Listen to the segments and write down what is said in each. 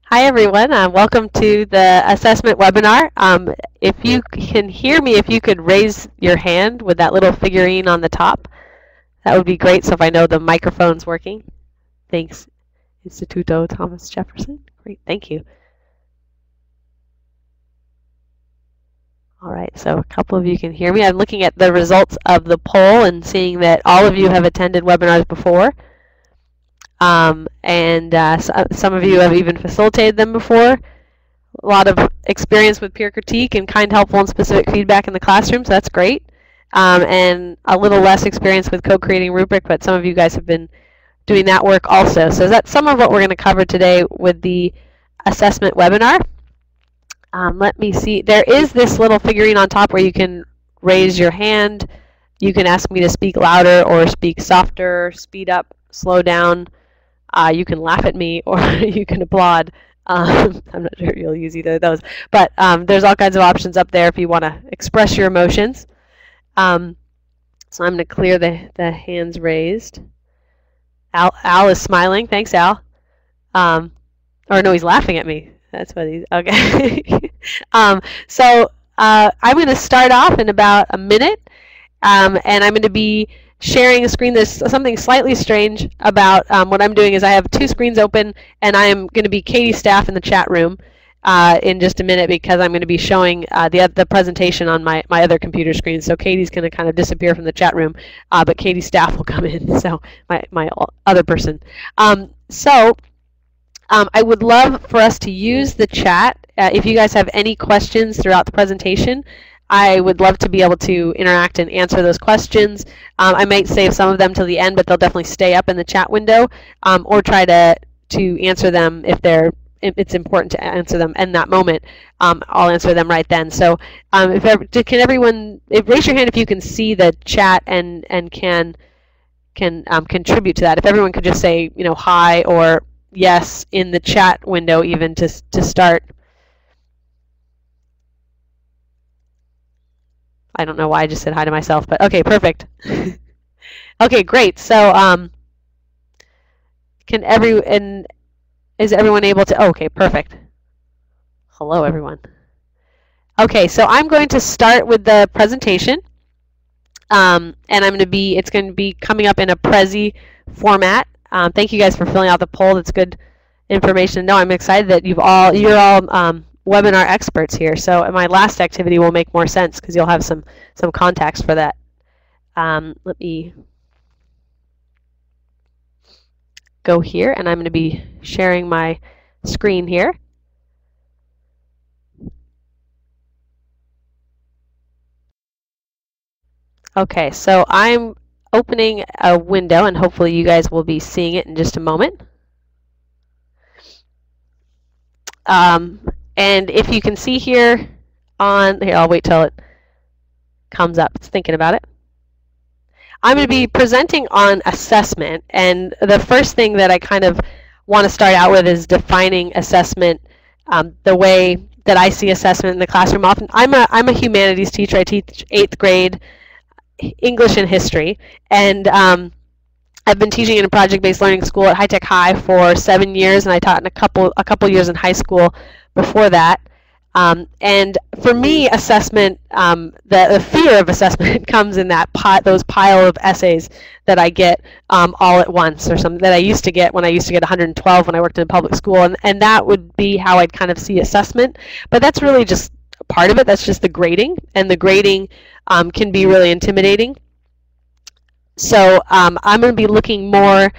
Hi everyone, welcome to the assessment webinar. If you can hear me, if you could raise your hand with that little figurine on the top, that would be great so if I know the microphone's working. Thanks, Instituto Thomas Jefferson. Great, thank you. All right, so a couple of you can hear me. I'm looking at the results of the poll and seeing that all of you have attended webinars before. Some of you have even facilitated them before. A lot of experience with peer critique and kind, helpful, and specific feedback in the classroom, so that's great. And a little less experience with co-creating rubric, but some of you guys have been doing that work also. So that's some of what we're going to cover today with the assessment webinar. Let me see. There is this little figurine on top where you can raise your hand. You can ask me to speak louder or speak softer, speed up, slow down. You can laugh at me or you can applaud. I'm not sure you'll use either of those. But there's all kinds of options up there if you want to express your emotions. So I'm going to clear the hands raised. Al is smiling. Thanks, Al. Or no, he's laughing at me. That's what he's, okay. I'm going to start off in about a minute. And I'm going to be sharing a screen. There's something slightly strange about what I'm doing is I have two screens open, and I am going to be Cady's staff in the chat room in just a minute because I'm going to be showing the presentation on my other computer screen. So Cady's going to kind of disappear from the chat room, but Cady's staff will come in, so my other person. I would love for us to use the chat. If you guys have any questions throughout the presentation, I would love to be able to interact and answer those questions. I might save some of them till the end, but they'll definitely stay up in the chat window, or try to answer them if it's important to answer them in that moment. I'll answer them right then. So can everyone raise your hand if you can see the chat and can contribute to that? If everyone could just say hi or yes in the chat window even to start. I don't know why I just said hi to myself, but okay, perfect. Okay, great. So is everyone able to? Oh, okay, perfect. Hello, everyone. Okay, so I'm going to start with the presentation, and it's going to be coming up in a Prezi format. Thank you guys for filling out the poll. That's good information. No, I'm excited that you're all webinar experts here. So my last activity will make more sense because you'll have some context for that. Let me go here, and I'm going to be sharing my screen here. Okay, so I'm opening a window, and hopefully you guys will be seeing it in just a moment. And if you can see here I'll wait till it comes up. It's thinking about it. I'm going to be presenting on assessment, and the first thing that I kind of want to start out with is defining assessment the way that I see assessment in the classroom. Often, I'm a humanities teacher. I teach 8th grade English and history, and I've been teaching in a project-based learning school at High Tech High for 7 years, and I taught in a couple years in high school before that. And for me, assessment, the fear of assessment comes in those pile of essays that I get all at once, or something that I used to get when I used to get 112 when I worked in a public school, and that would be how I'd kind of see assessment. But that's really just part of it. That's just the grading, and the grading can be really intimidating. So I'm going to be looking more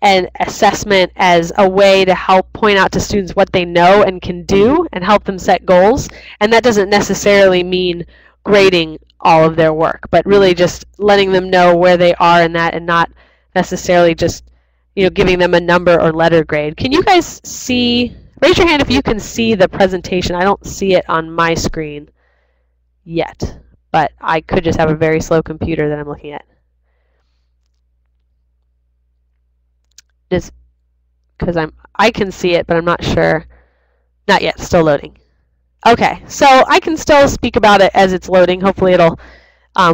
at assessment as a way to help point out to students what they know and can do and help them set goals. And that doesn't necessarily mean grading all of their work, but really just letting them know where they are in that, and not necessarily just giving them a number or letter grade. Can you guys see? Raise your hand if you can see the presentation. I don't see it on my screen yet, but I could just have a very slow computer that I'm looking at. Just because I can see it, but I'm not sure. Not yet, still loading. Okay, so I can still speak about it as it's loading. Hopefully it'll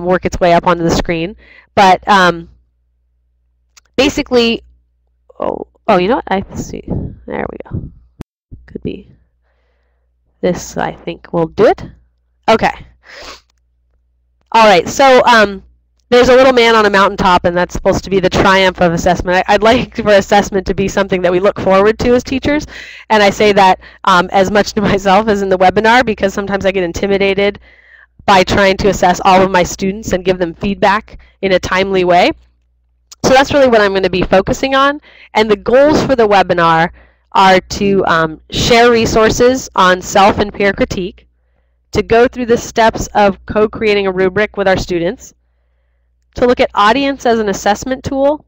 work its way up onto the screen. But basically, you know what? I see. There we go. Could be this, I think will do it. Okay. All right, so there's a little man on a mountaintop, and that's supposed to be the triumph of assessment. I'd like for assessment to be something that we look forward to as teachers, and I say that as much to myself as in the webinar, because sometimes I get intimidated by trying to assess all of my students and give them feedback in a timely way. So that's really what I'm going to be focusing on. And the goals for the webinar are to share resources on self and peer critique, to go through the steps of co-creating a rubric with our students, to look at audience as an assessment tool,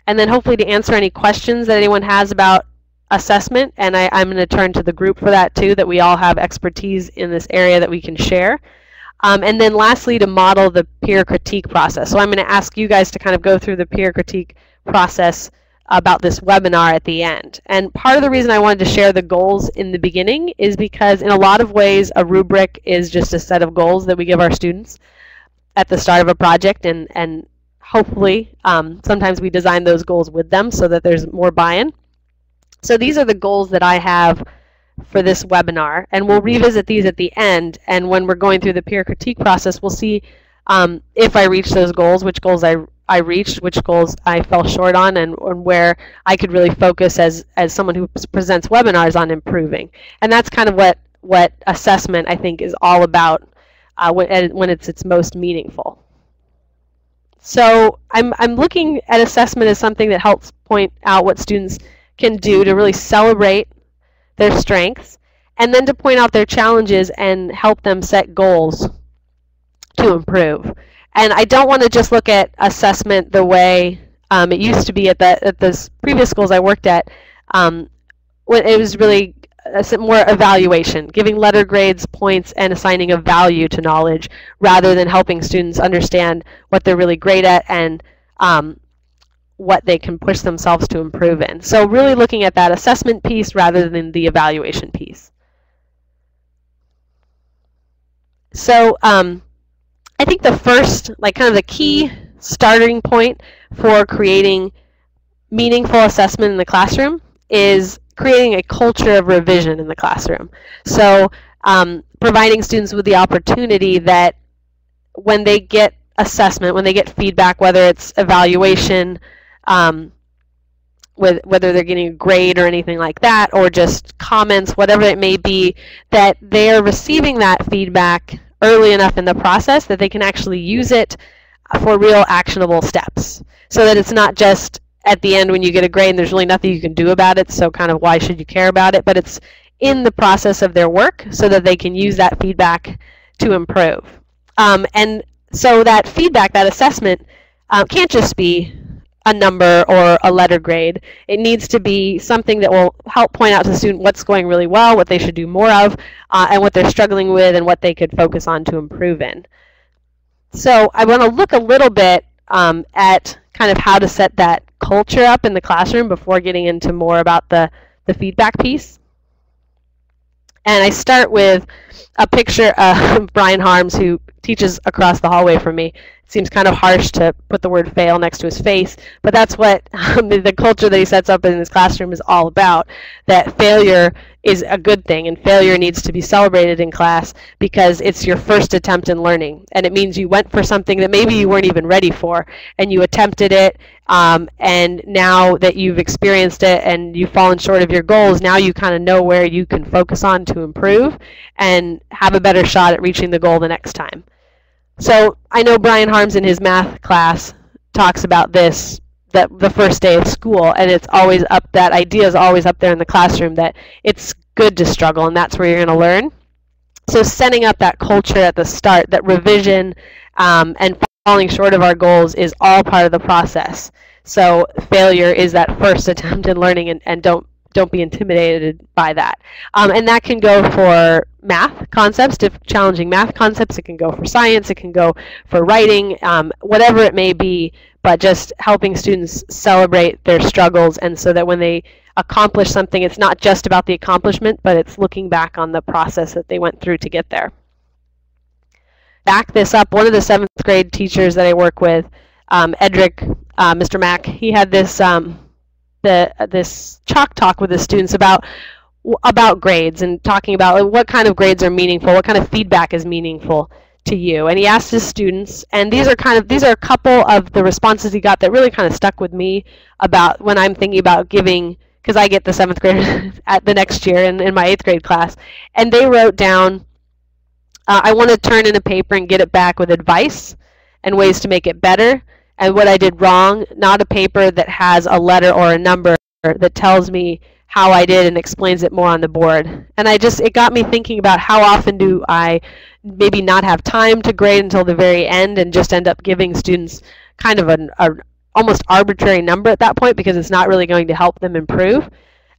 and then hopefully to answer any questions that anyone has about assessment. And I'm going to turn to the group for that too, that we all have expertise in this area that we can share. And then lastly, to model the peer critique process. So I'm going to ask you guys to kind of go through the peer critique process about this webinar at the end. And part of the reason I wanted to share the goals in the beginning is because in a lot of ways a rubric is just a set of goals that we give our students at the start of a project, and hopefully sometimes we design those goals with them so that there's more buy-in. So these are the goals that I have for this webinar, and we'll revisit these at the end, and when we're going through the peer critique process, we'll see if I reached those goals, which goals I reached, which goals I fell short on, and where I could really focus as someone who presents webinars on improving. And that's kind of what assessment, I think, is all about when it's its most meaningful. So I'm looking at assessment as something that helps point out what students can do to really celebrate their strengths, and then to point out their challenges and help them set goals to improve. And I don't want to just look at assessment the way it used to be at the previous schools I worked at, when it was really more evaluation, giving letter grades, points, and assigning a value to knowledge, rather than helping students understand what they're really great at and what they can push themselves to improve in. So really looking at that assessment piece rather than the evaluation piece. So I think the first, kind of the key starting point for creating meaningful assessment in the classroom is creating a culture of revision in the classroom. So providing students with the opportunity that when they get assessment, when they get feedback, whether it's evaluation, whether they're getting a grade or anything like that, or just comments, whatever it may be, that they are receiving that feedback early enough in the process that they can actually use it for real actionable steps. So that it's not just at the end when you get a grade and there's really nothing you can do about it, so kind of why should you care about it, but it's in the process of their work so that they can use that feedback to improve. And so that feedback, that assessment, can't just be a number or a letter grade. It needs to be something that will help point out to the student what's going really well, what they should do more of, and what they're struggling with, and what they could focus on to improve in. So I want to look a little bit at kind of how to set that culture up in the classroom before getting into more about the feedback piece. And I start with a picture of Brian Harms, who teaches across the hallway from me. It seems kind of harsh to put the word fail next to his face, but that's what the culture that he sets up in his classroom is all about, that failure is a good thing, and failure needs to be celebrated in class because it's your first attempt in learning, and it means you went for something that maybe you weren't even ready for, and you attempted it, and now that you've experienced it and you've fallen short of your goals, now you kind of know where you can focus on to improve and have a better shot at reaching the goal the next time. So I know Brian Harms in his math class talks about this, that the first day of school, and it's always up, that idea is always up there in the classroom, that it's good to struggle and that's where you're going to learn. So setting up that culture at the start, that revision and falling short of our goals is all part of the process. So failure is that first attempt in learning, and don't be intimidated by that. And that can go for math concepts, challenging math concepts. It can go for science. It can go for writing, whatever it may be, but just helping students celebrate their struggles, and so that when they accomplish something, it's not just about the accomplishment, but it's looking back on the process that they went through to get there. Back this up, one of the 7th grade teachers that I work with, Edric, Mr. Mack, he had this this chalk talk with the students about about grades and talking about like, what kind of grades are meaningful, what kind of feedback is meaningful to you. And he asked his students, and these are a couple of the responses he got that really kind of stuck with me about when I'm thinking about giving, because I get the 7th graders at the next year in my 8th grade class, and they wrote down, I want to turn in a paper and get it back with advice and ways to make it better, and what I did wrong, not a paper that has a letter or a number that tells me how I did and explains it more on the board. And it got me thinking about how often do I maybe not have time to grade until the very end and just end up giving students kind of an almost arbitrary number at that point because it's not really going to help them improve.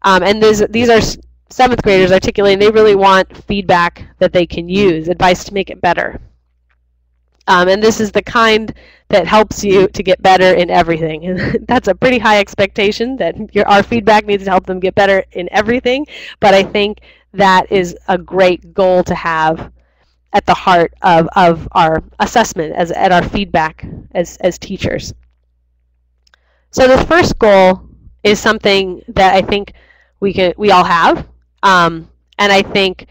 And these are 7th graders articulating they really want feedback that they can use, advice to make it better. And this is the kind that helps you to get better in everything. And that's a pretty high expectation that our feedback needs to help them get better in everything. But I think that is a great goal to have at the heart of our assessment, at our feedback as teachers. So the first goal is something that I think we all have. And I think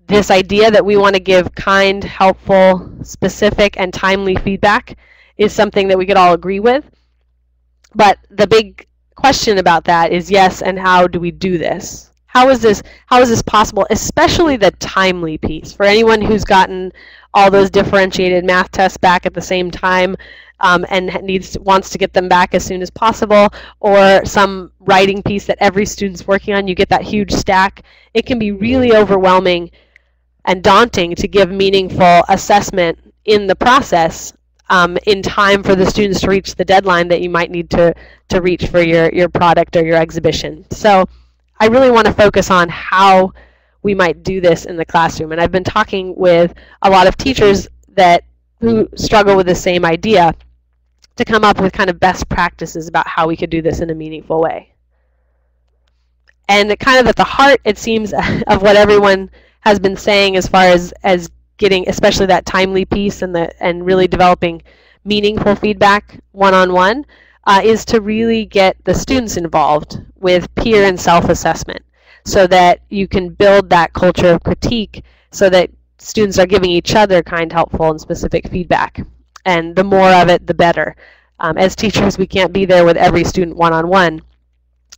this idea that we want to give kind, helpful, specific, and timely feedback is something that we could all agree with. But the big question about that is, yes, and how do we do this? How is this possible, especially the timely piece? For anyone who's gotten all those differentiated math tests back at the same time and wants to get them back as soon as possible, or some writing piece that every student's working on, you get that huge stack, it can be really overwhelming and daunting to give meaningful assessment in the process in time for the students to reach the deadline that you might need to reach for your product or your exhibition. So I really want to focus on how we might do this in the classroom. And I've been talking with a lot of teachers who struggle with the same idea to come up with kind of best practices about how we could do this in a meaningful way. And kind of at the heart, it seems, of what everyone has been saying as far as getting especially that timely piece and really developing meaningful feedback one-on-one is to really get the students involved with peer and self-assessment so that you can build that culture of critique so that students are giving each other kind, helpful, and specific feedback. And the more of it, the better. As teachers, we can't be there with every student one-on-one,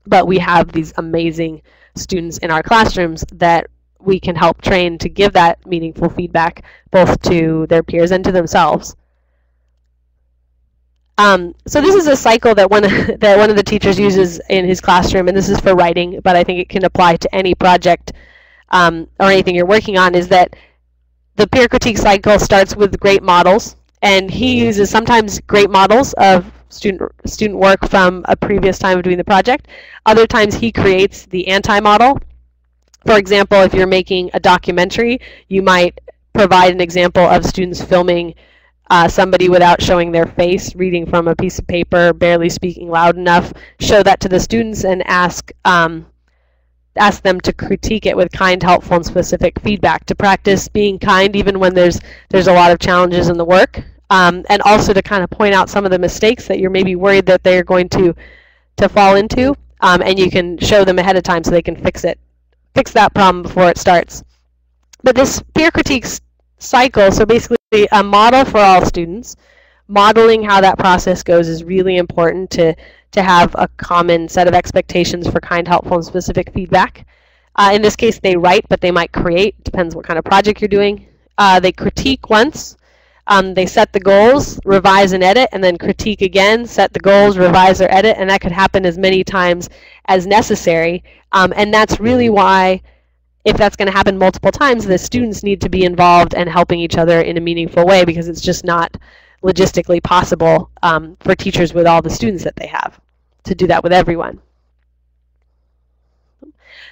but we have these amazing students in our classrooms that we can help train to give that meaningful feedback both to their peers and to themselves. So this is a cycle that one of the teachers uses in his classroom, and this is for writing, but I think it can apply to any project or anything you're working on, is that the peer critique cycle starts with great models, and he uses sometimes great models of student work from a previous time of doing the project. Other times he creates the anti-model. For example, if you're making a documentary, you might provide an example of students filming somebody without showing their face, reading from a piece of paper, barely speaking loud enough, show that to the students and ask them to critique it with kind, helpful, and specific feedback, to practice being kind even when there's a lot of challenges in the work, and also to kind of point out some of the mistakes that you're maybe worried that they're going to fall into, and you can show them ahead of time so they can fix that problem before it starts. But this peer critique cycle, so basically a model for all students, modeling how that process goes is really important to have a common set of expectations for kind, helpful, and specific feedback. In this case, they write, but they might create. Depends what kind of project you're doing. They critique once. They set the goals, revise and edit, and then critique again, set the goals, revise or edit, and that could happen as many times as necessary. And that's really why, if that's going to happen multiple times, the students need to be involved and helping each other in a meaningful way, because it's just not logistically possible for teachers with all the students that they have to do that with everyone.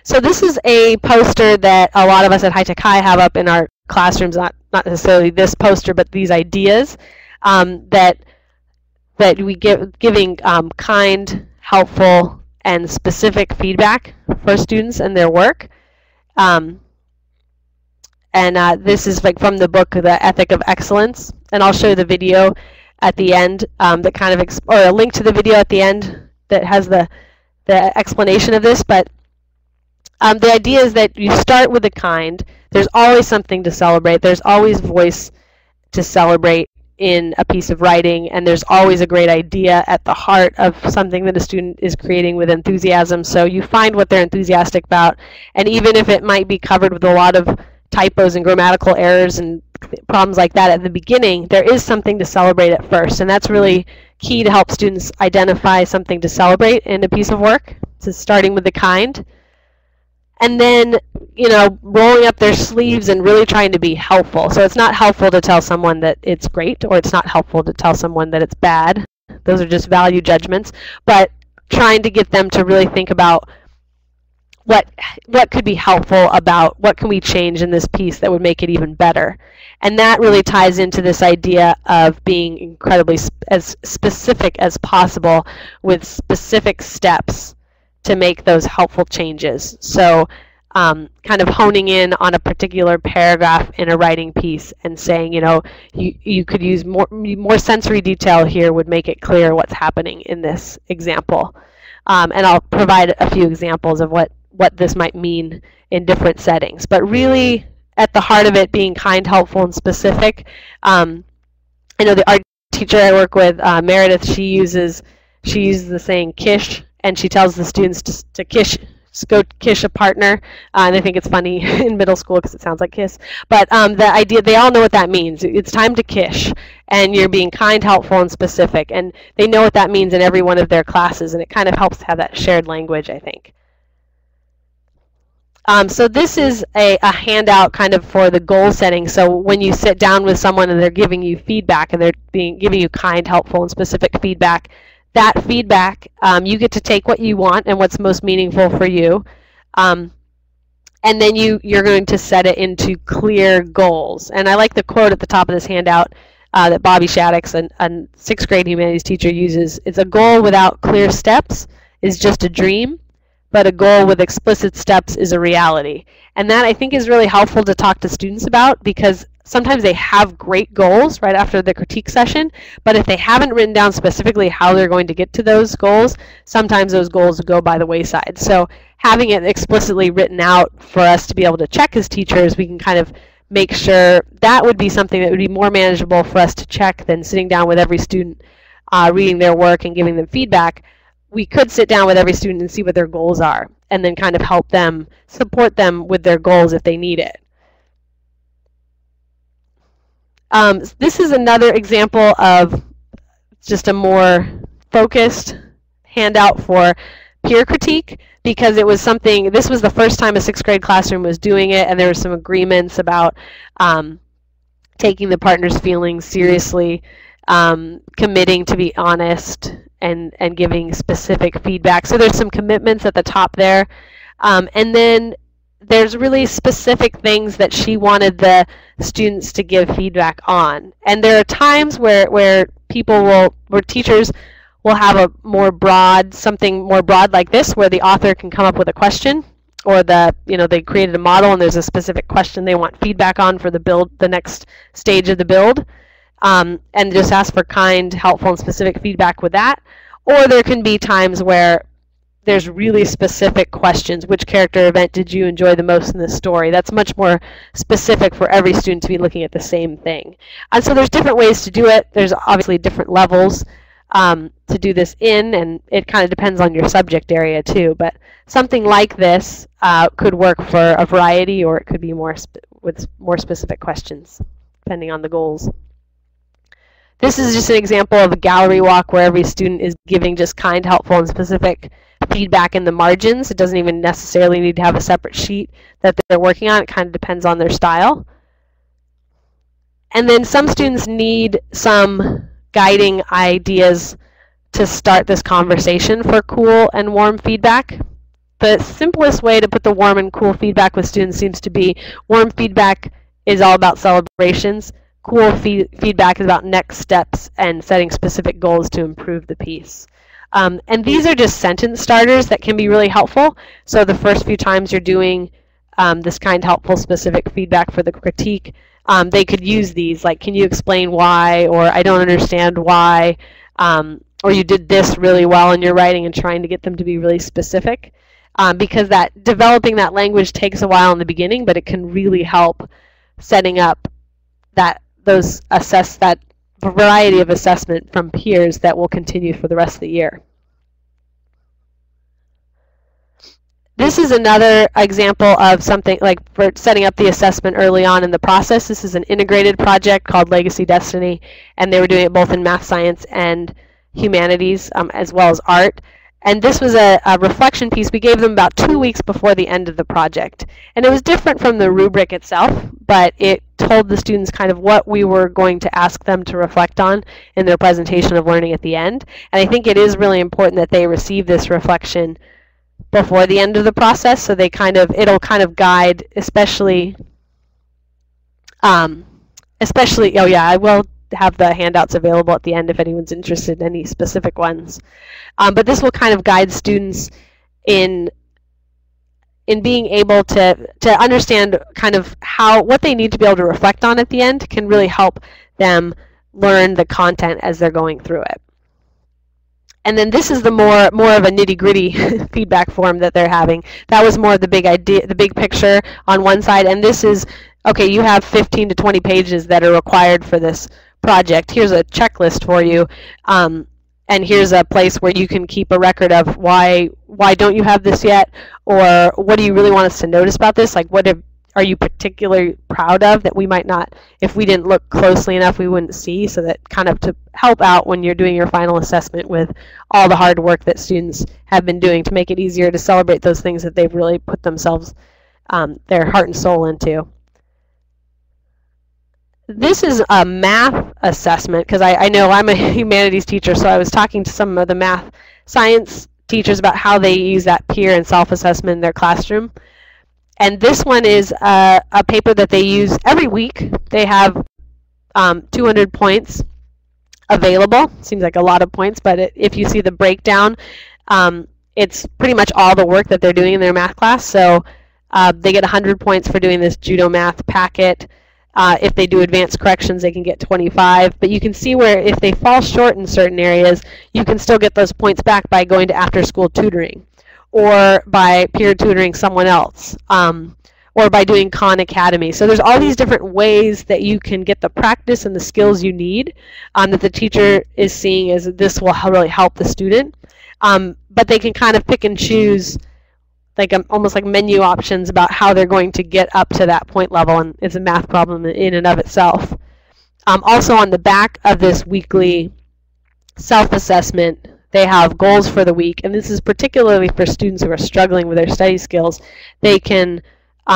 So this is a poster that a lot of us at High Tech High have up in our classrooms, not necessarily this poster, but these ideas that we giving kind, helpful, and specific feedback for students and their work. This is like from the book, The Ethic of Excellence, and I'll show the video at the end that kind of, or a link to the video at the end that has the explanation of this. But The idea is that you start with the kind. There's always something to celebrate. There's always voice to celebrate in a piece of writing, and there's always a great idea at the heart of something that a student is creating with enthusiasm. So you find what they're enthusiastic about, and even if it might be covered with a lot of typos and grammatical errors and problems like that at the beginning, there is something to celebrate at first, and that's really key to help students identify something to celebrate in a piece of work. So starting with the kind. And then, rolling up their sleeves and really trying to be helpful. So it's not helpful to tell someone that it's great, or it's not helpful to tell someone that it's bad. Those are just value judgments. But trying to get them to really think about what could be helpful about what can we change in this piece that would make it even better. And that really ties into this idea of being incredibly as specific as possible with specific steps to make those helpful changes. So kind of honing in on a particular paragraph in a writing piece and saying, you could use more sensory detail here would make it clear what's happening in this example. And I'll provide a few examples of what this might mean in different settings. But really, at the heart of it being kind, helpful, and specific, I know the art teacher I work with, Meredith, she uses the saying kish, and she tells the students to go kiss a partner, and I think it's funny in middle school because it sounds like kiss. But the idea, they all know what that means. It's time to kiss, and you're being kind, helpful, and specific, and they know what that means in every one of their classes, and it kind of helps to have that shared language, I think. So this is a handout kind of for the goal setting. So when you sit down with someone and they're giving you feedback, and they're giving you kind, helpful, and specific feedback, that feedback, you get to take what you want and what's most meaningful for you, and then you're going to set it into clear goals. And I like the quote at the top of this handout that Bobby Shaddix, a 6th grade humanities teacher, uses. It's a goal without clear steps is just a dream, but a goal with explicit steps is a reality. And that, I think, is really helpful to talk to students about, because sometimes they have great goals right after the critique session, but if they haven't written down specifically how they're going to get to those goals, sometimes those goals go by the wayside. So having it explicitly written out for us to be able to check as teachers, we can kind of make sure that would be something that would be more manageable for us to check than sitting down with every student, reading their work and giving them feedback. We could sit down with every student and see what their goals are, and then kind of help them, support them with their goals if they need it. This is another example of just a more focused handout for peer critique, because it was something, this was the first time a 6th grade classroom was doing it, and there were some agreements about taking the partner's feelings seriously, committing to be honest, and giving specific feedback. So there's some commitments at the top there. And then there's really specific things that she wanted the students to give feedback on. And there are times where teachers will have a more broad, something more broad like this, where the author can come up with a question, or they created a model and there's a specific question they want feedback on for the next stage of the build. And just ask for kind, helpful, and specific feedback with that. Or there can be times where there's really specific questions. Which character event did you enjoy the most in this story? That's much more specific for every student to be looking at the same thing. And so there's different ways to do it. There's obviously different levels to do this in, and it kind of depends on your subject area too. But something like this could work for a variety, or it could be with more specific questions, depending on the goals. This is just an example of a gallery walk where every student is giving just kind, helpful, and specific feedback in the margins. It doesn't even necessarily need to have a separate sheet that they're working on. It kind of depends on their style. And then some students need some guiding ideas to start this conversation for cool and warm feedback. The simplest way to put the warm and cool feedback with students seems to be warm feedback is all about celebrations. Cool feedback is about next steps and setting specific goals to improve the piece. And these are just sentence starters that can be really helpful. So the first few times you're doing this kind, helpful, specific feedback for the critique, they could use these, like, can you explain why, or I don't understand why, or you did this really well in your writing, and trying to get them to be really specific. because that developing that language takes a while in the beginning, but it can really help setting up that variety of assessment from peers that will continue for the rest of the year. This is another example of something like for setting up the assessment early on in the process. This is an integrated project called Legacy Destiny, and they were doing it both in math, science, and humanities, as well as art. And this was a reflection piece. We gave them about 2 weeks before the end of the project. And it was different from the rubric itself, but it told the students kind of what we were going to ask them to reflect on in their presentation of learning at the end. And I think it is really important that they receive this reflection before the end of the process, so it'll kind of guide, especially, oh yeah, I will have the handouts available at the end if anyone's interested in any specific ones. But this will kind of guide students in being able to understand kind of what they need to be able to reflect on at the end can really help them learn the content as they're going through it. And then this is the more of a nitty-gritty feedback form that they're having. That was more of the big idea, the big picture on one side, and this is, okay, you have 15 to 20 pages that are required for this project. Here's a checklist for you, and here's a place where you can keep a record of why don't you have this yet, or what do you really want us to notice about this? Like, what are you particularly proud of that we might not, if we didn't look closely enough, we wouldn't see, so that kind of to help out when you're doing your final assessment with all the hard work that students have been doing to make it easier to celebrate those things that they've really put themselves, their heart and soul into. This is a math assessment, because I know I'm a humanities teacher, so I was talking to some of the math science teachers about how they use that peer and self-assessment in their classroom. And this one is a paper that they use every week. They have 200 points available. Seems like a lot of points, but if you see the breakdown, it's pretty much all the work that they're doing in their math class. So they get 100 points for doing this judo math packet. If they do advanced corrections, they can get 25. But you can see where if they fall short in certain areas, you can still get those points back by going to after-school tutoring, or by peer tutoring someone else, or by doing Khan Academy. So there's all these different ways that you can get the practice and the skills you need that the teacher is seeing as this will really help the student. But they can kind of pick and choose, like almost like menu options about how they're going to get up to that point level, and it's a math problem in and of itself. Also on the back of this weekly self-assessment, they have goals for the week, and this is particularly for students who are struggling with their study skills. They can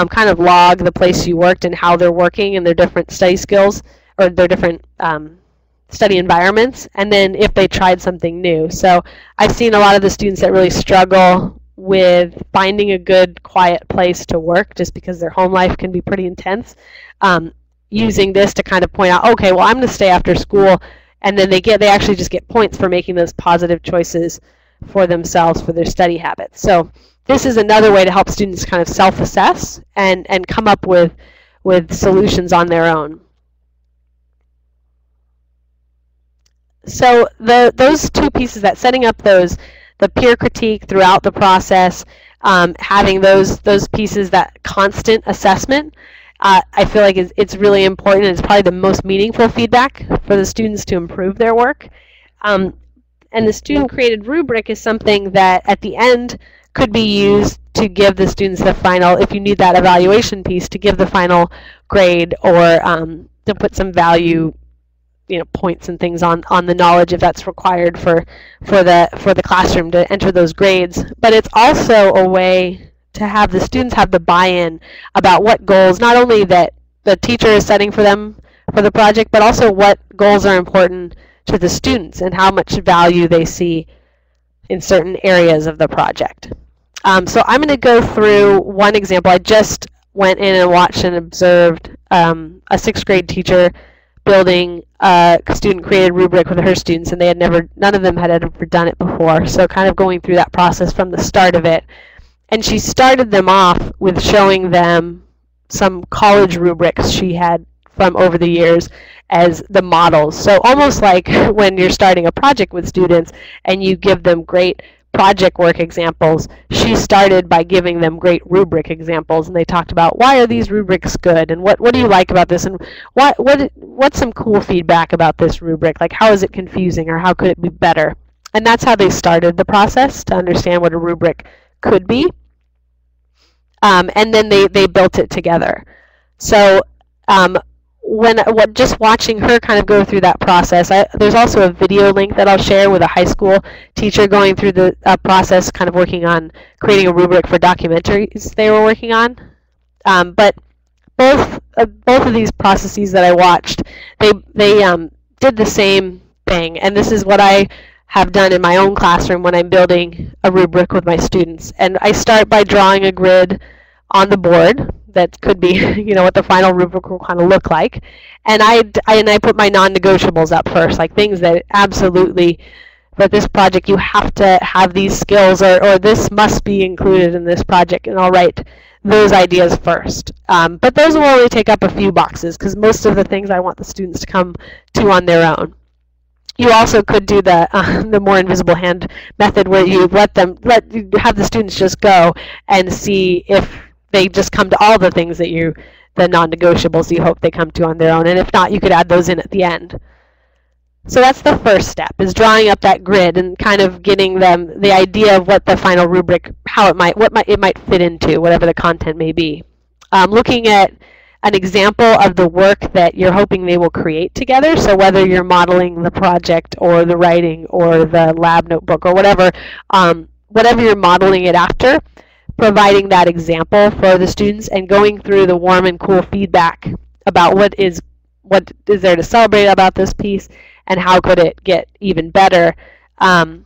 kind of log the place you worked and how they're working and their different study skills, or their different study environments, and then if they tried something new. So I've seen a lot of the students that really struggle with finding a good quiet place to work just because their home life can be pretty intense, using this to kind of point out, okay, well, I'm going to stay after school, and then they actually just get points for making those positive choices for themselves for their study habits. So this is another way to help students kind of self-assess and come up with solutions on their own. So those two pieces, that setting up the peer critique throughout the process, having those pieces, that constant assessment, I feel like it's really important, and it's probably the most meaningful feedback for the students to improve their work. And the student-created rubric is something that at the end could be used to give the students the final, if you need that evaluation piece, to give the final grade, or to put some value, points and things on the knowledge if that's required for the classroom to enter those grades. But it's also a way to have the students have the buy-in about what goals, not only that the teacher is setting for them for the project, but also what goals are important to the students and how much value they see in certain areas of the project. So I'm going to go through one example. I just went in and watched and observed a 6th grade teacher building a student-created rubric with her students, and none of them had ever done it before. So kind of going through that process from the start of it. And she started them off with showing them some college rubrics she had from over the years as the models. So almost like when you're starting a project with students and you give them great project work examples, she started by giving them great rubric examples, and they talked about why are these rubrics good, and what do you like about this, and what's some cool feedback about this rubric, like how is it confusing or how could it be better. And that's how they started the process to understand what a rubric could be. And then they built it together. So just watching her kind of go through that process, there's also a video link that I'll share with a high school teacher going through the process, kind of working on creating a rubric for documentaries they were working on. But both of these processes that I watched, they did the same thing, and this is what I have done in my own classroom when I'm building a rubric with my students. And I start by drawing a grid on the board that could be, what the final rubric will kind of look like. And I put my non-negotiables up first, like things that absolutely, for this project, you have to have these skills, or this must be included in this project, and I'll write those ideas first. But those will only take up a few boxes, because most of the things I want the students to come to on their own. You also could do the more invisible hand method, where you have the students just go and see if they just come to all the things that the non-negotiables you hope they come to on their own, and if not, you could add those in at the end. So that's the first step, is drawing up that grid and kind of getting them the idea of what the final rubric, what it might fit into, whatever the content may be. Looking at an example of the work that you're hoping they will create together. So whether you're modeling the project or the writing or the lab notebook or whatever you're modeling it after, providing that example for the students and going through the warm and cool feedback about what is there to celebrate about this piece and how could it get even better. That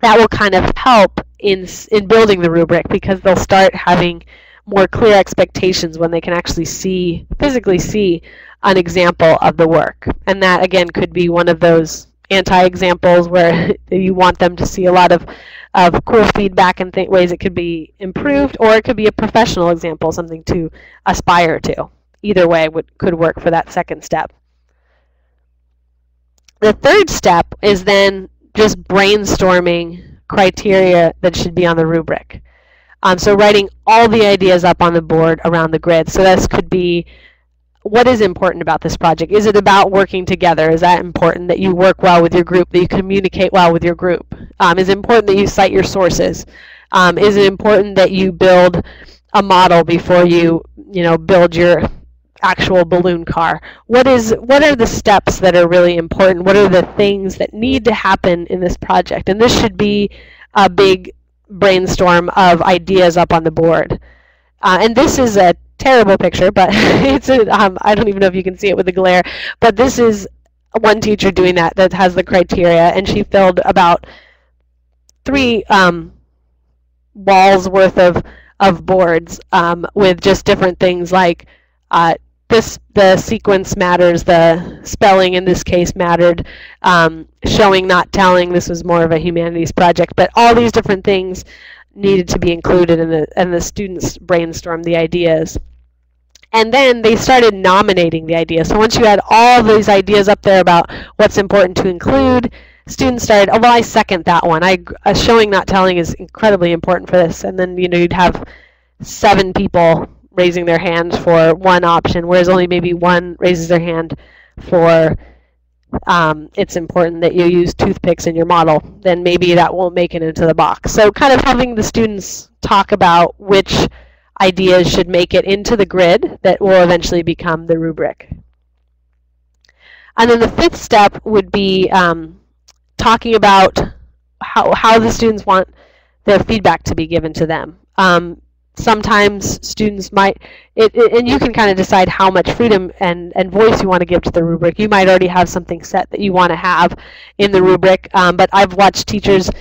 will kind of help in building the rubric, because they'll start having more clear expectations when they can actually physically see an example of the work. And that, again, could be one of those anti-examples where you want them to see a lot of cool feedback and ways it could be improved, or it could be a professional example, something to aspire to. Either way could work for that second step. The third step is then just brainstorming criteria that should be on the rubric. So writing all the ideas up on the board around the grid. So this could be, what is important about this project? Is it about working together? Is that important, that you work well with your group, that you communicate well with your group? Is it important that you cite your sources? Is it important that you build a model before you build your actual balloon car? What are the steps that are really important? What are the things that need to happen in this project? And this should be a big brainstorm of ideas up on the board. And this is a terrible picture, but I don't even know if you can see it with the glare, but this is one teacher doing that has the criteria, and she filled about 3 walls worth of boards with just different things like the sequence matters, the spelling in this case mattered, showing, not telling, this was more of a humanities project, but all these different things needed to be included and the students brainstormed the ideas. And then they started nominating the ideas. So once you had all these ideas up there about what's important to include, students started, oh, well, I second that one. Showing, not telling is incredibly important for this. And then you'd have 7 people raising their hands for one option, whereas only maybe 1 raises their hand for it's important that you use toothpicks in your model. Then maybe that won't make it into the box. So kind of having the students talk about which ideas should make it into the grid that will eventually become the rubric. And then the 5th step would be talking about how the students want their feedback to be given to them. Sometimes students might, and you can kind of decide how much freedom and voice you want to give to the rubric. You might already have something set that you want to have in the rubric, but I've watched teachers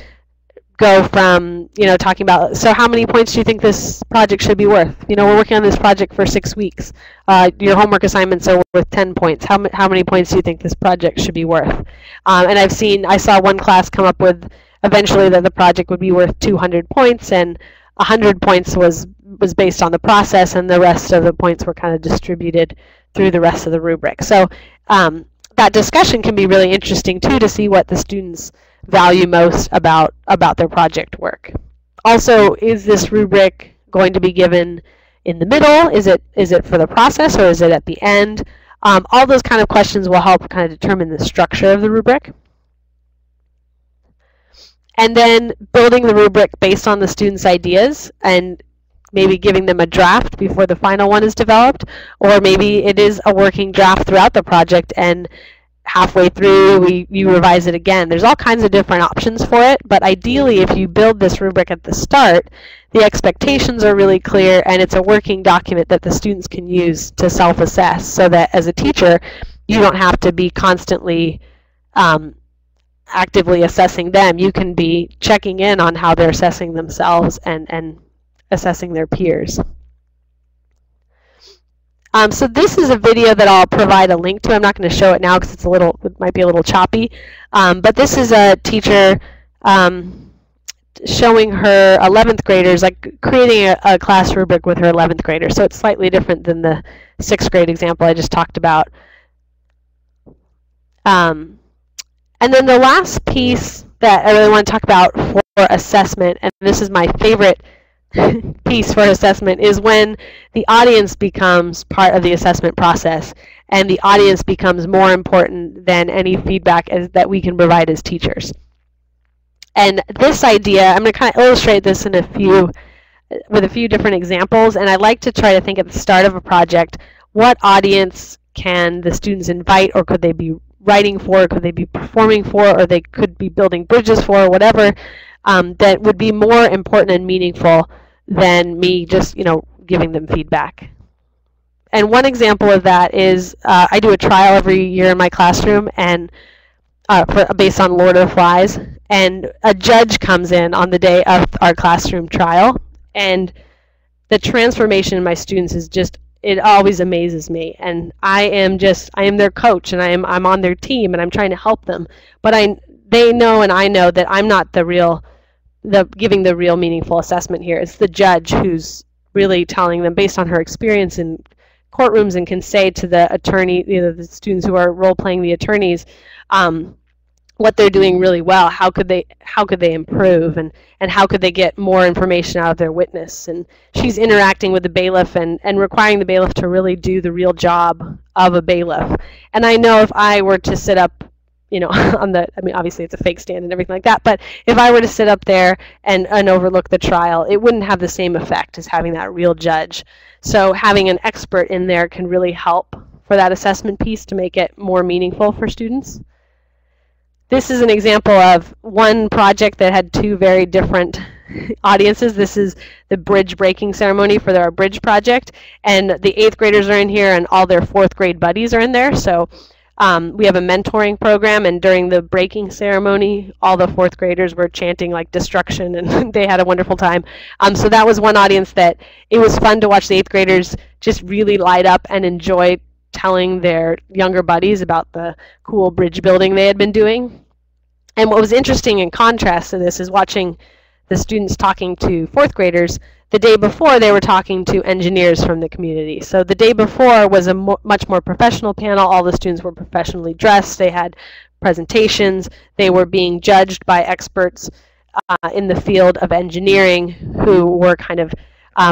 go from, talking about, so how many points do you think this project should be worth? We're working on this project for 6 weeks. Your homework assignments are worth 10 points. How many points do you think this project should be worth? And I saw one class come up with eventually that the project would be worth 200 points, and 100 points was based on the process, and the rest of the points were kind of distributed through the rest of the rubric. So that discussion can be really interesting too, to see what the students value most about their project work. Also, is this rubric going to be given in the middle? Is it for the process, or is it at the end? All those kind of questions will help kind of determine the structure of the rubric. And then building the rubric based on the students' ideas, and maybe giving them a draft before the final one is developed, or maybe it is a working draft throughout the project, and halfway through you revise it again. There's all kinds of different options for it, but ideally if you build this rubric at the start, the expectations are really clear, and it's a working document that the students can use to self-assess, so that as a teacher you don't have to be constantly actively assessing them. You can be checking in on how they're assessing themselves and assessing their peers. So this is a video that I'll provide a link to. I'm not going to show it now because it might be a little choppy. But this is a teacher showing her 11th graders, like creating a class rubric with her 11th graders. So it's slightly different than the 6th grade example I just talked about. And then the last piece that I really want to talk about for assessment, and this is my favorite piece for assessment, is when the audience becomes part of the assessment process, and the audience becomes more important than any feedback that we can provide as teachers. And this idea, I'm going to kind of illustrate this with a few different examples, and I like to try to think at the start of a project, what audience can the students invite, or could they be writing for, could they be performing for, or they could be building bridges for, or whatever, that would be more important and meaningful than me just, giving them feedback. And one example of that is I do a trial every year in my classroom, and based on Lord of the Flies, and a judge comes in on the day of our classroom trial, and the transformation in my students is just, it always amazes me. And I am their coach, and I'm on their team, and I'm trying to help them. But they know, and I know, that I'm not giving the real meaningful assessment here. It's the judge who's really telling them, based on her experience in courtrooms, and can say to the attorney, the students who are role-playing the attorneys, what they're doing really well, how could they improve, and how could they get more information out of their witness. And she's interacting with the bailiff and requiring the bailiff to really do the real job of a bailiff. And I know if I were to sit up, obviously it's a fake stand and everything like that, but if I were to sit up there and overlook the trial, it wouldn't have the same effect as having that real judge. So having an expert in there can really help for that assessment piece to make it more meaningful for students. This is an example of one project that had two very different audiences. This is the bridge breaking ceremony for our bridge project, and the 8th graders are in here, and all their 4th grade buddies are in there. So we have a mentoring program, and during the breaking ceremony, all the 4th graders were chanting like destruction, and they had a wonderful time. So that was one audience that it was fun to watch the 8th graders just really light up and enjoy telling their younger buddies about the cool bridge building they had been doing. And what was interesting in contrast to this is watching the students talking to 4th graders. The day before, they were talking to engineers from the community. So the day before was a much more professional panel. All the students were professionally dressed. They had presentations. They were being judged by experts in the field of engineering, who were kind of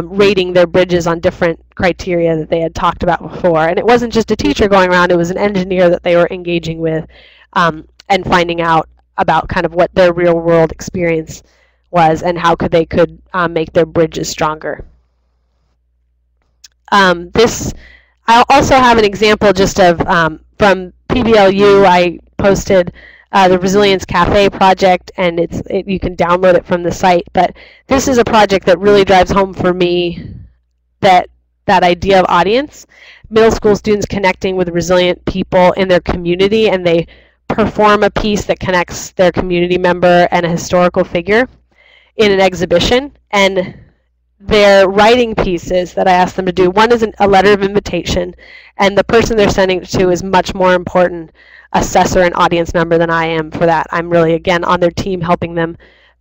rating their bridges on different criteria that they had talked about before. And it wasn't just a teacher going around, it was an engineer that they were engaging with and finding out about kind of what their real world experience was and how they could make their bridges stronger. I also have an example just of from PBLU. I posted the Resilience Cafe project, and you can download it from the site. But this is a project that really drives home for me that idea of audience. Middle school students connecting with resilient people in their community, and they perform a piece that connects their community member and a historical figure in an exhibition. And they're writing pieces that I asked them to do. One is a letter of invitation, and the person they're sending it to is much more important assessor and audience member than I am for that. I'm really, again, on their team helping them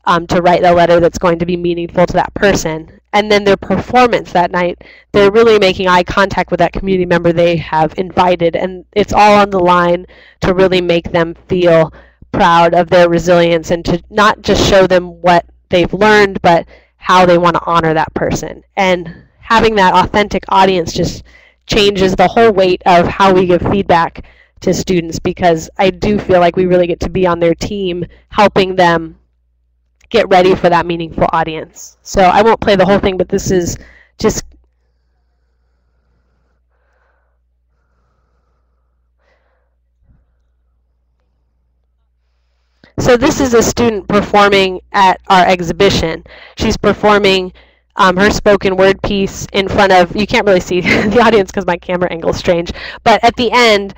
to write a letter that's going to be meaningful to that person. And then their performance that night, they're really making eye contact with that community member they have invited, and it's all on the line to really make them feel proud of their resilience and to not just show them what they've learned, but how they want to honor that person. And having that authentic audience just changes the whole weight of how we give feedback to students, because I do feel like we really get to be on their team helping them get ready for that meaningful audience. So I won't play the whole thing, but this is just so this is a student performing at our exhibition. She's performing her spoken word piece in front of, you can't really see the audience because my camera angle is strange, but at the end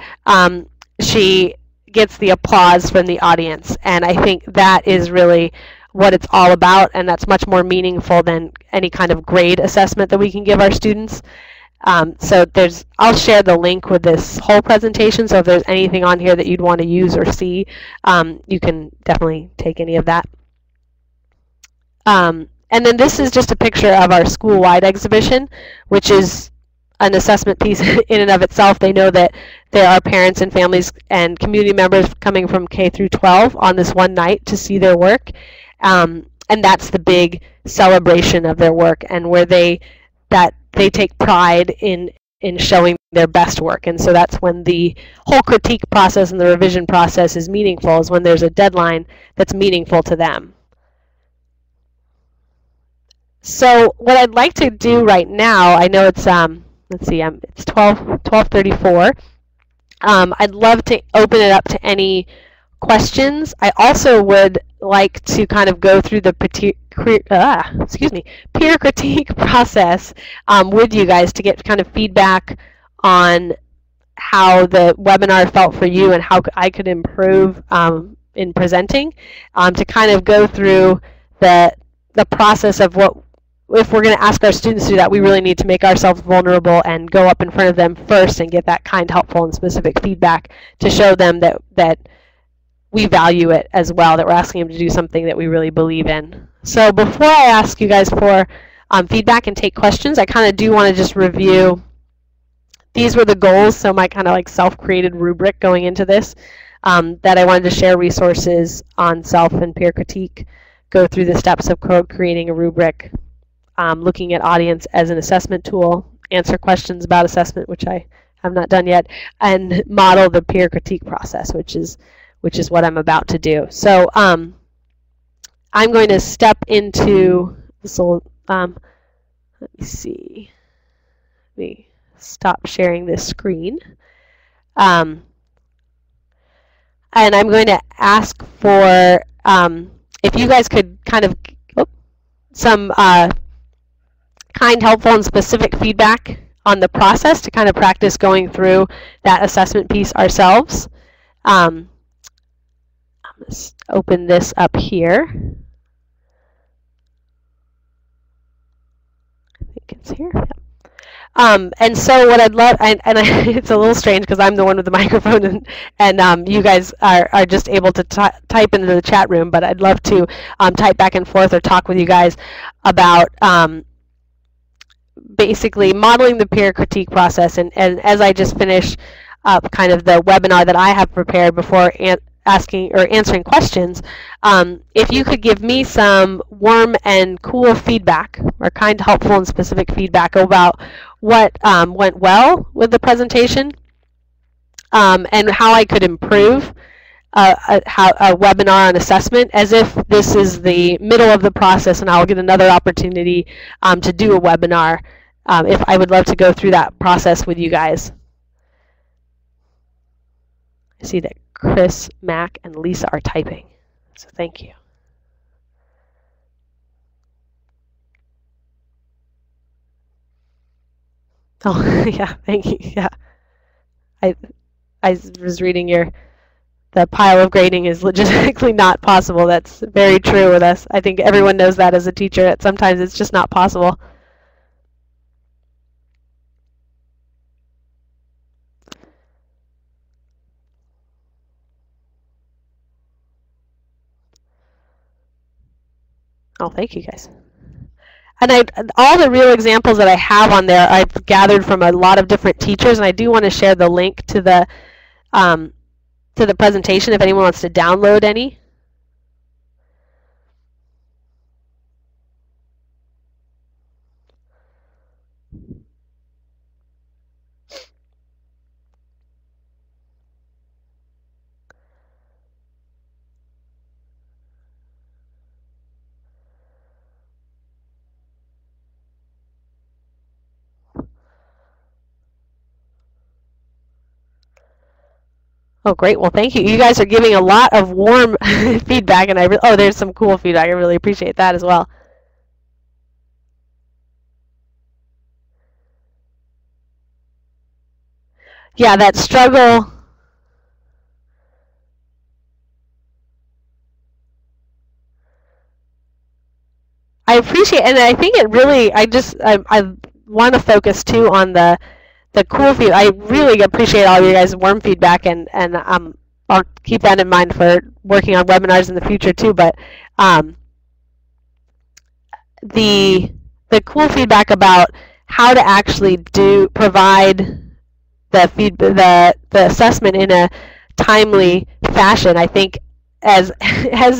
she gets the applause from the audience, and I think that is really what it's all about, and that's much more meaningful than any kind of grade assessment that we can give our students. So I'll share the link with this whole presentation, so if there's anything on here that you'd want to use or see, you can definitely take any of that. And then this is just a picture of our school-wide exhibition, which is an assessment piece in and of itself. They know that there are parents and families and community members coming from K through 12 on this one night to see their work. And that's the big celebration of their work, and where they take pride in showing their best work. And so that's when the whole critique process and the revision process is meaningful, is when there's a deadline that's meaningful to them. So what I'd like to do right now, I know it's let's see, it's 12:34. I'd love to open it up to any questions. I also would like to kind of go through the peer critique process with you guys to get kind of feedback on how the webinar felt for you and how I could improve in presenting, to kind of go through the process of what, if we're going to ask our students to do that, we really need to make ourselves vulnerable and go up in front of them first and get that kind, helpful, and specific feedback to show them that we value it as well, that we're asking them to do something that we really believe in. So before I ask you guys for feedback and take questions, I kind of do want to just review. These were the goals, so my kind of like self-created rubric going into this, that I wanted to share resources on self and peer critique, go through the steps of creating a rubric, looking at audience as an assessment tool, answer questions about assessment, which I have not done yet, and model the peer critique process, which is what I'm about to do. So I'm going to step into this. Let me see. Let me stop sharing this screen. And I'm going to ask for if you guys could kind of some kind, helpful, and specific feedback on the process to kind of practice going through that assessment piece ourselves. Let's open this up here. I think it's here. Yeah. And so what I'd love, it's a little strange because I'm the one with the microphone, and you guys are just able to type into the chat room, but I'd love to type back and forth or talk with you guys about basically modeling the peer critique process. And as I just finish up kind of the webinar that I have prepared before asking or answering questions, if you could give me some warm and cool feedback, or kind, helpful, and specific feedback about what went well with the presentation, and how I could improve a webinar on assessment, as if this is the middle of the process and I'll get another opportunity to do a webinar. If I would love to go through that process with you guys. I see that Chris, Mac, and Lisa are typing, so thank you. Oh, yeah, thank you. Yeah, I was reading the pile of grading is logistically not possible. That's very true with us. I think everyone knows that as a teacher, that sometimes it's just not possible. Oh, thank you guys. And all the real examples that I have on there, I've gathered from a lot of different teachers, and I do want to share the link to the presentation if anyone wants to download any. Oh, great. Well, thank you. You guys are giving a lot of warm feedback, and oh, there's some cool feedback. I really appreciate that as well. Yeah, that struggle. I appreciate, and I think it really, I want to focus too on the cool feedback. I really appreciate all of you guys' warm feedback, and I'll keep that in mind for working on webinars in the future too. But the cool feedback about how to actually provide the assessment in a timely fashion, I think as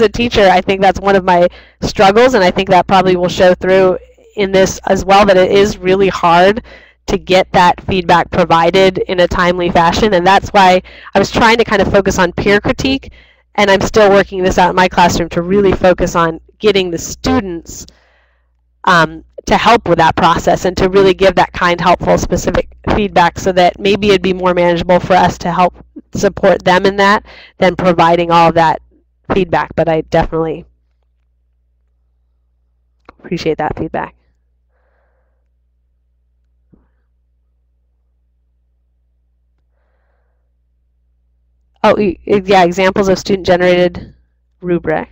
a teacher, I think that's one of my struggles, and I think that probably will show through in this as well, that it is really hard to get that feedback provided in a timely fashion. And that's why I was trying to kind of focus on peer critique, and I'm still working this out in my classroom to really focus on getting the students to help with that process and to really give that kind, helpful, specific feedback, so that maybe it'd be more manageable for us to help support them in that than providing all of that feedback. But I definitely appreciate that feedback. Oh, yeah, examples of student-generated rubric.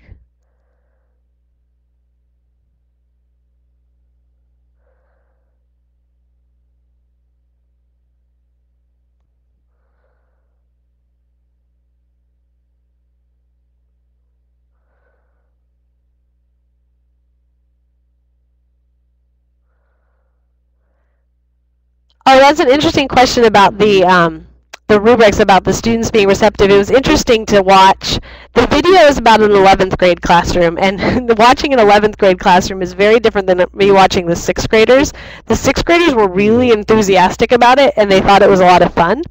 Oh, that's an interesting question about the rubrics, about the students being receptive. It was interesting to watch. The video is about an 11th grade classroom, and watching an 11th grade classroom is very different than me watching the 6th graders. The 6th graders were really enthusiastic about it, and they thought it was a lot of fun.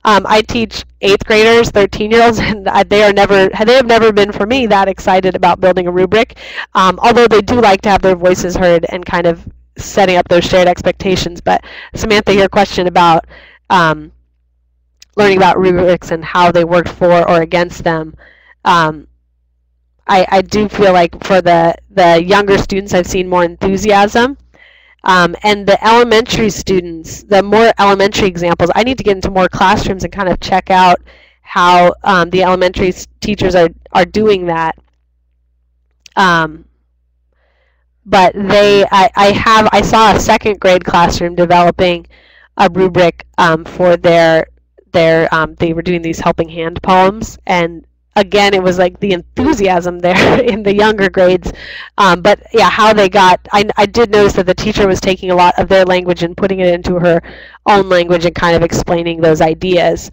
I teach 8th graders, 13-year-olds, and they have never been, for me, that excited about building a rubric, although they do like to have their voices heard and kind of setting up those shared expectations. But Samantha, your question about learning about rubrics and how they worked for or against them, I do feel like for the younger students, I've seen more enthusiasm. And the elementary students, the more elementary examples, I need to get into more classrooms and kind of check out how the elementary teachers are doing that. But I saw a 2nd grade classroom developing a rubric for they were doing these helping hand poems, and again, it was like the enthusiasm there in the younger grades. But yeah, how they got, I did notice that the teacher was taking a lot of their language and putting it into her own language and kind of explaining those ideas.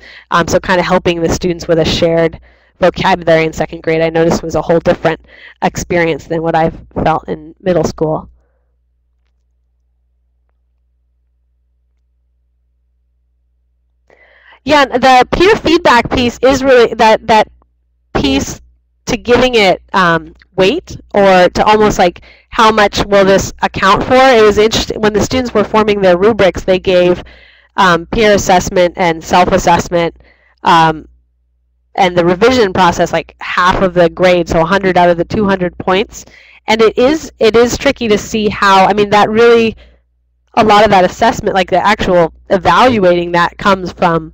So kind of helping the students with a shared vocabulary in 2nd grade, I noticed, was a whole different experience than what I've felt in middle school. Yeah, the peer feedback piece is really that piece to giving it weight, or to almost like how much will this account for. It was interesting when the students were forming their rubrics, they gave peer assessment and self-assessment and the revision process like half of the grade, so 100 out of the 200 points. And it is tricky to see how, I mean, that really, a lot of that assessment, like the actual evaluating that, comes from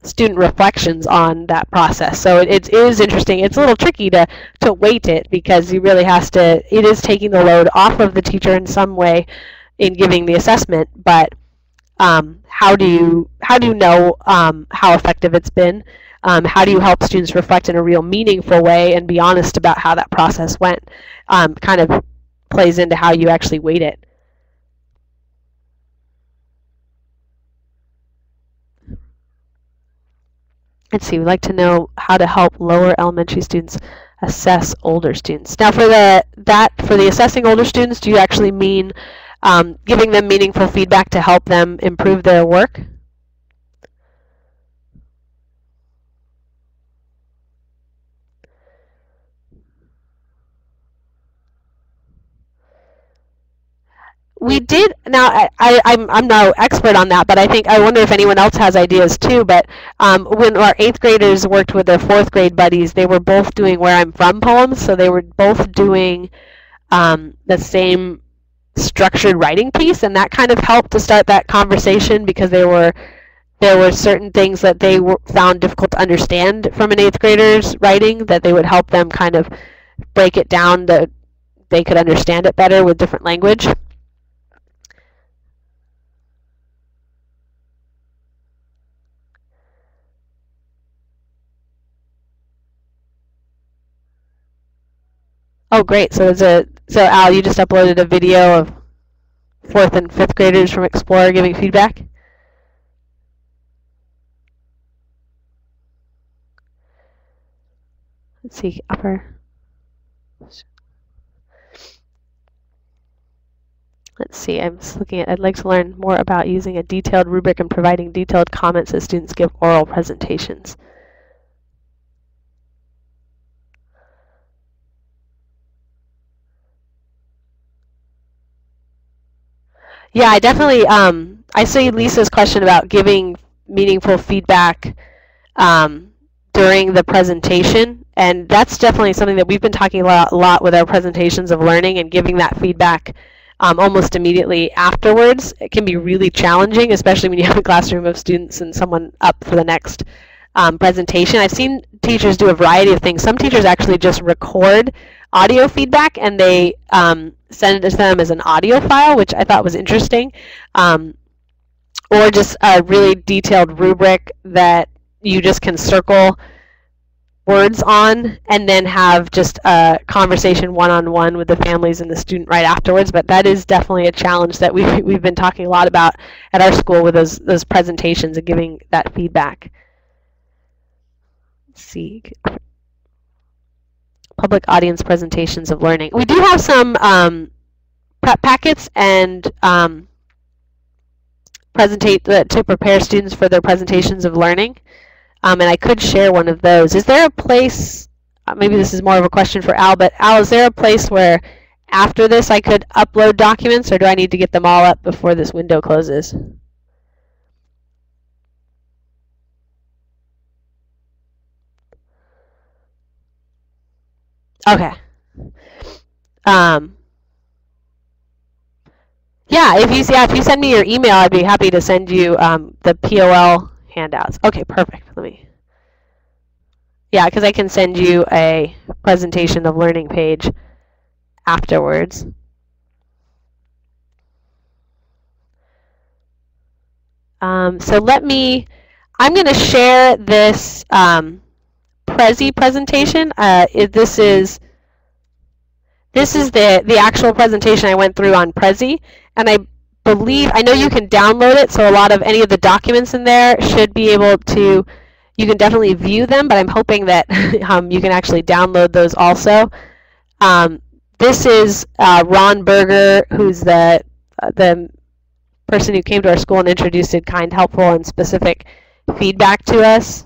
student reflections on that process. So it is interesting. It's a little tricky to weight it, because you really it is taking the load off of the teacher in some way in giving the assessment, but how do you know how effective it's been? how do you help students reflect in a real meaningful way and be honest about how that process went, kind of plays into how you actually weight it. Let's see, we'd like to know how to help lower elementary students assess older students. Now for the assessing older students, do you actually mean giving them meaningful feedback to help them improve their work? We did. Now, I'm no expert on that, but I wonder if anyone else has ideas too. But when our 8th graders worked with their 4th grade buddies, they were both doing Where I'm From poems, so they were both doing the same structured writing piece, and that kind of helped to start that conversation because there were certain things that they found difficult to understand from an 8th grader's writing that they would help them kind of break it down that they could understand it better with different language. Oh, great. So Al, you just uploaded a video of 4th and 5th graders from Explorer giving feedback? Let's see, upper. Let's see, I'm just looking at, I'd like to learn more about using a detailed rubric and providing detailed comments as students give oral presentations. Yeah, I definitely, I see Lisa's question about giving meaningful feedback during the presentation, and that's definitely something that we've been talking a lot with our presentations of learning, and giving that feedback almost immediately afterwards. It can be really challenging, especially when you have a classroom of students and someone up for the next presentation. I've seen teachers do a variety of things. Some teachers actually just record audio feedback and they send it to them as an audio file, which I thought was interesting, or just a really detailed rubric that you just can circle words on and then have just a conversation one-on-one with the families and the student right afterwards. But that is definitely a challenge that we've been talking a lot about at our school with those presentations and giving that feedback. Let's see. Public audience presentations of learning. We do have some prep packets and to prepare students for their presentations of learning. And I could share one of those. Is there a place, maybe this is more of a question for Al, but Al, is there a place where after this I could upload documents, or do I need to get them all up before this window closes? Okay. Yeah, if you send me your email, I'd be happy to send you the POL handouts. Okay, perfect. Yeah, because I can send you a presentation of learning page afterwards. So I'm going to share this Prezi presentation. This is the actual presentation I went through on Prezi, and I know you can download it, so any of the documents in there should be able to, you can definitely view them, but I'm hoping that you can actually download those also. This is Ron Berger, who's the person who came to our school and introduced kind, helpful, and specific feedback to us.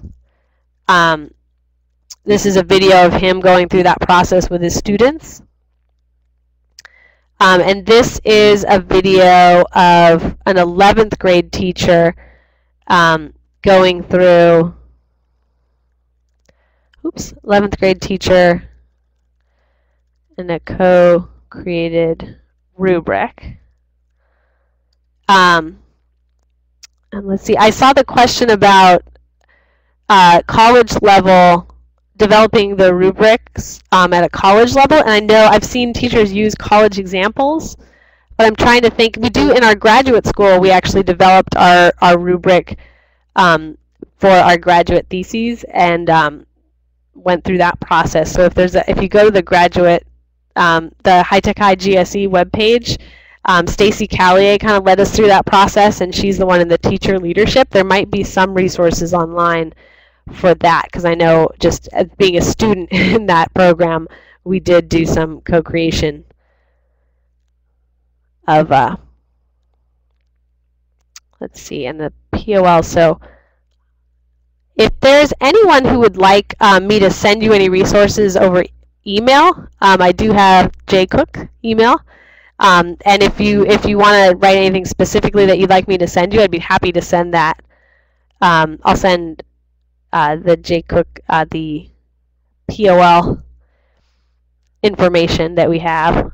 This is a video of him going through that process with his students. And this is a video of an 11th grade teacher going through, 11th grade teacher in a co-created rubric. And let's see, I saw the question about college level, developing the rubrics at a college level, and I know I've seen teachers use college examples, but I'm trying to think. We do in our graduate school, we actually developed our rubric for our graduate theses, and went through that process. So if you go to the graduate, the High Tech High GSE webpage, Stacy Callier kind of led us through that process, and she's the one in the teacher leadership. There might be some resources online for that, because I know just as being a student in that program, we did do some co-creation of, let's see, and the POL. So if there's anyone who would like me to send you any resources over email, I do have jcook email. And if you want to write anything specifically that you'd like me to send you, I'd be happy to send that. I'll send the jcook, the POL information that we have.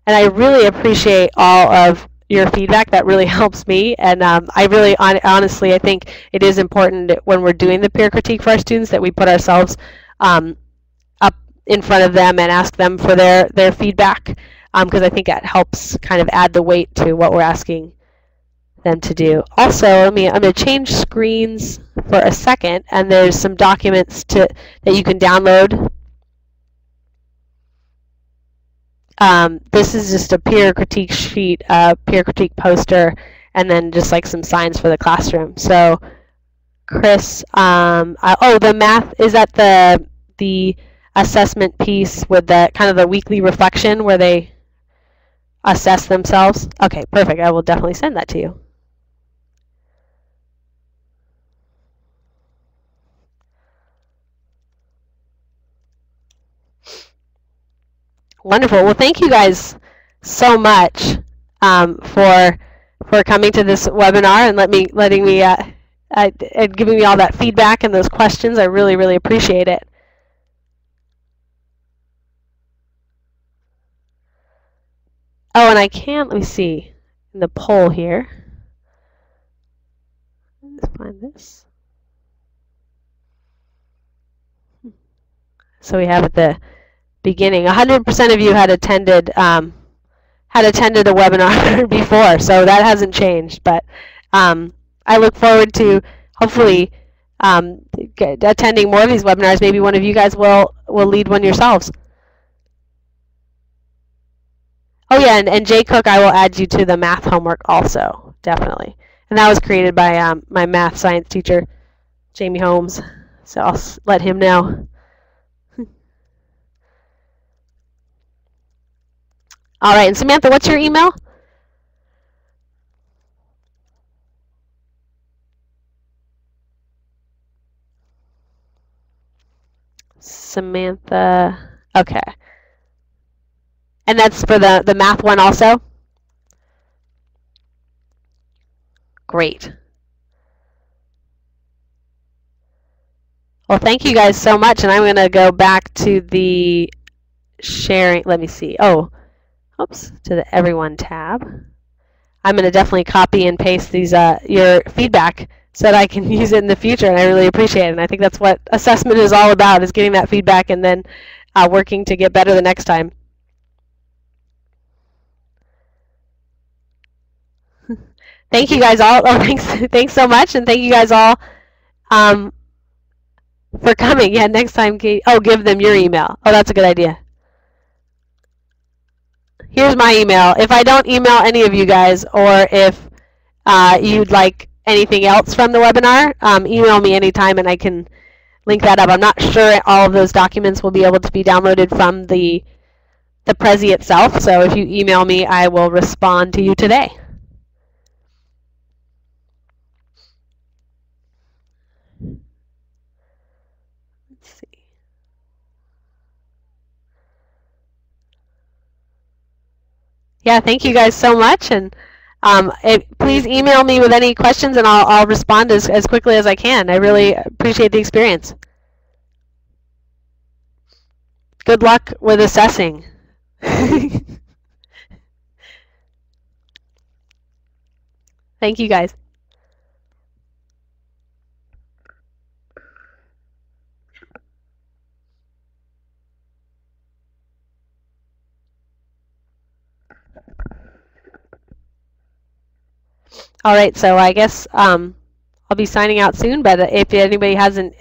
And I really appreciate all of your feedback. That really helps me. And I really, honestly, I think it is important that when we're doing the peer critique for our students that we put ourselves up in front of them and ask them for their feedback, because I think that helps kind of add the weight to what we're asking them to do. Also, I'm going to change screens for a second, and there's some documents that you can download. This is just a peer critique sheet, peer critique poster, and then just like some signs for the classroom. So, Chris, oh, the math, is that the assessment piece with the kind of the weekly reflection where they assess themselves? Okay, perfect. I will definitely send that to you. Wonderful. Well, thank you guys so much for coming to this webinar and letting me and giving me all that feedback and those questions. I really, really appreciate it. Oh, and I can, let me see, in the poll here. Let's find this. So we have at the beginning, 100% of you had attended a webinar before, so that hasn't changed. But I look forward to hopefully attending more of these webinars. Maybe one of you guys will lead one yourselves. Oh yeah, and Jay Cook, I will add you to the math homework also, definitely. And that was created by my math science teacher, Jamie Holmes. So I'll let him know. All right, and Samantha, what's your email? Samantha, okay. And that's for the math one also? Great. Well, thank you guys so much, and I'm going to go back to the sharing. Let me see. Oh, oops, to the Everyone tab. I'm going to definitely copy and paste these your feedback so that I can use it in the future, and I really appreciate it. And I think that's what assessment is all about, is getting that feedback and then working to get better the next time. Thank you guys all. Oh, thanks so much, and thank you guys all for coming. Yeah, next time, Cady. Oh, give them your email. Oh, that's a good idea. Here's my email. If I don't email any of you guys, or if you'd like anything else from the webinar, email me anytime, and I can link that up. I'm not sure all of those documents will be able to be downloaded from the Prezi itself. So if you email me, I will respond to you today. Yeah, thank you guys so much, and please email me with any questions, and I'll respond as quickly as I can. I really appreciate the experience. Good luck with assessing. Thank you guys. All right, so I guess I'll be signing out soon, but if anybody hasn't